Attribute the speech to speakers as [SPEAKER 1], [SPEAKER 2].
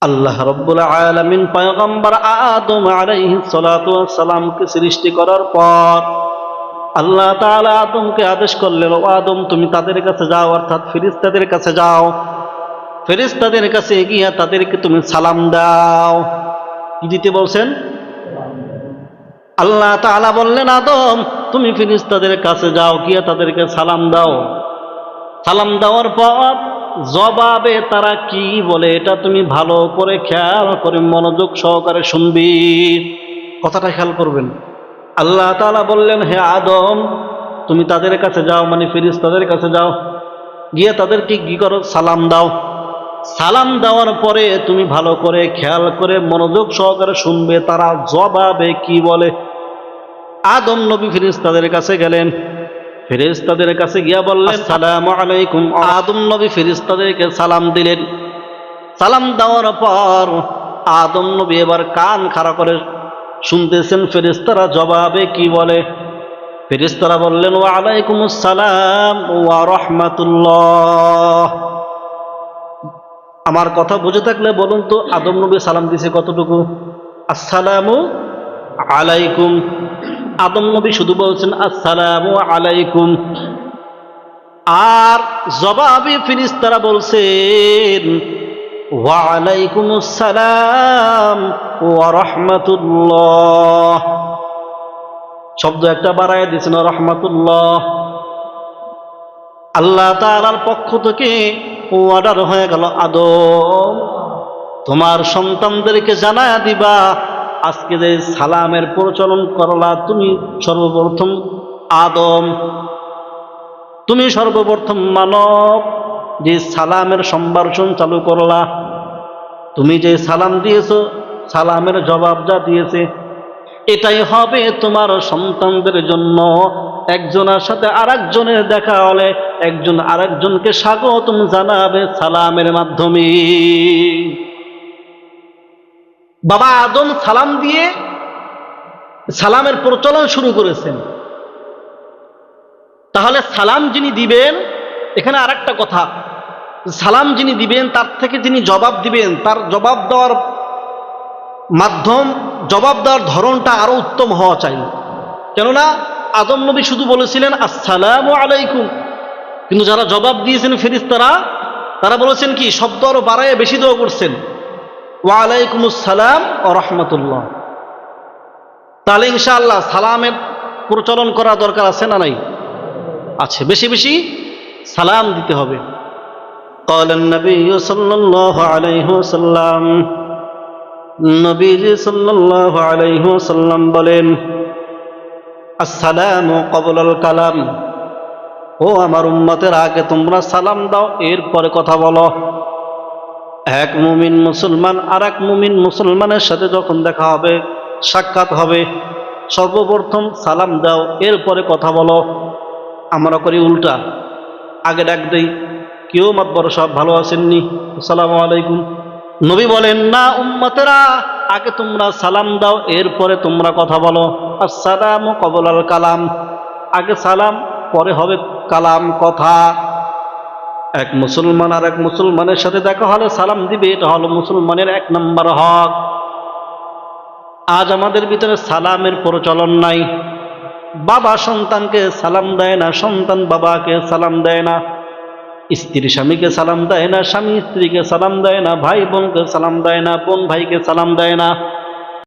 [SPEAKER 1] আল্লাহ রাব্বুল আলামিন পয়গম্বর আদম আলাইহিস সালাতু ওয়াস সালামকে সৃষ্টি করার পর আল্লাহ তাআলা আদমকে আদেশ করলেন, ও আদম তুমি তাদের কাছে যাও, অর্থাৎ ফেরেশতাদের কাছে যাও। ফেরেশতাদের কাছে গিয়ে তাদেরকে তুমি সালাম দাও। কি দিতে বলছেন? আল্লাহ তাআলা বললেন, আদম তুমি ফেরেশতাদের কাছে যাও, গিয়ে তাদেরকে সালাম দাও। সালাম দেওয়ার পর জবাবে তারা কি বলে এটা তুমি ভালো করে খেয়াল করে মনোযোগ সহকারে শুনবি। কথাটা খেয়াল করবেন। আল্লাহ তাআলা বললেন, হে আদম তুমি তাদের কাছে যাও, মানে ফেরেশতাদের কাছে যাও, গিয়ে তাদেরকে কি করো? সালাম দাও। সালাম দেওয়ার পরে তুমি ভালো করে খেয়াল করে মনোযোগ সহকারে শুনবে তারা জবাবে কি বলে। আদম নবী ফেরেশতাদের কাছে গেলেন, ফেরেশতাদের কাছে গিয়া বললেন, আসসালামু আলাইকুম। আদম নবী ফেরেশতাদেরকে সালাম দিলেন। সালাম দেওয়ার পর আদম নবী এবার কান খাড়া করে শুনতেছেন ফেরেশতারা জবাবে কি বলে। ফেরেশতারা বললেন, ওয়া আলাইকুমুস সালাম ওয়া রাহমাতুল্লাহ। আমার কথা বুঝে থাকলে বলুন তো, আদম নবী সালাম দিছে কতটুকু? আসসালামু আলাইকুম। আদম নবী শুধু বলছেন আসসালামু আলাইকুম, আর জবাবে ফেরেশতারা বলছেন ওয়া আলাইকুমুস সালাম ওয়া রাহমাতুল্লাহ। শব্দ একটা বাড়ায় দিয়েছেন, রাহমাতুল্লাহ। আল্লাহ তাআলার পক্ষ থেকে অর্ডার হয়ে গেল, আদম তোমার সন্তানদেরকে জানায়া দিবা আজকে যে সালামের প্রচলন করলা তুমি সর্বপ্রথম আদম, তুমি সর্বপ্রথম মানব যে সালামের সম্ভাষণ চালু করলা। তুমি যে সালাম দিয়েছো, সালামের জবাব যা দিয়েছে, এটাই হবে তোমার সন্তানদের জন্য। একজনের সাথে আরেকজনের দেখা হলে একজন আরেকজনকে স্বাগতম জানাবে সালামের মাধ্যমে। বাবা আদম সালাম দিয়ে সালামের প্রচলন শুরু করেছেন। তাহলে সালাম যিনি দিবেন, এখানে আরেকটা কথা, সালাম যিনি দিবেন তার থেকে যিনি জবাব দিবেন তার জবাব দেওয়ার মাধ্যম, জবাব দেওয়ার ধরনটা আরো উত্তম হওয়া চাই। কেননা আদম নবী শুধু বলেছিলেন আসসালামু আলাইকুম, কিন্তু যারা জবাব দিয়েছেন ফেরেশতারা, তারা বলেছেন কি, শব্দ আরো বাড়ায় বেশি দেওয়া করছেন, ওয়া আলাইকুমুস সালাম ওয়া রাহমাতুল্লাহ। তাহলে ইনশাআল্লাহ সালামের প্রচলন করা দরকার আছে না নাই? আছে, বেশি বেশি সালাম দিতে হবে। قال النبي صلى الله عليه وسلم, নবীজি সাল্লাল্লাহু আলাইহি ওয়াসাল্লাম বলেন, আসসালামু ক্বাবলাল কালাম, ও আমার উম্মতের আগে তোমরা সালাম দাও, এরপরে কথা বলো। এক মুমিন মুসলমান আর এক মুমিন মুসলমানের সাথে যখন দেখা হবে, সাক্ষাৎ হবে, সর্বপ্রথম সালাম দাও, এরপরে কথা বলো। আমরা করি উল্টা, আগে ডাক দেই, কেউ মাতবর সব ভালো আছেননি, আসসালামু আলাইকুম। নবী বলেন, না উম্মতেরা, আগে তোমরা সালাম দাও, এরপরে তোমরা কথা বলো। আসসালামু ক্বাবলাল কালাম, আগে সালাম পরে হবে কালাম, কথা। এক মুসলমান আর এক মুসলমানের সাথে দেখা হলে সালাম দিবে, এটা হলো মুসলমানের 1 নম্বর হক। আজ আমাদের ভিতরে সালামের প্রচলন নাই। বাবা সন্তানকে সালাম দেয় না, সন্তান বাবাকে সালাম দেয় না, স্ত্রী স্বামীকে সালাম দেয় না, স্বামী স্ত্রীকে সালাম দেয় না, ভাই বোনকে সালাম দেয় না, বোন ভাইকে সালাম দেয় না।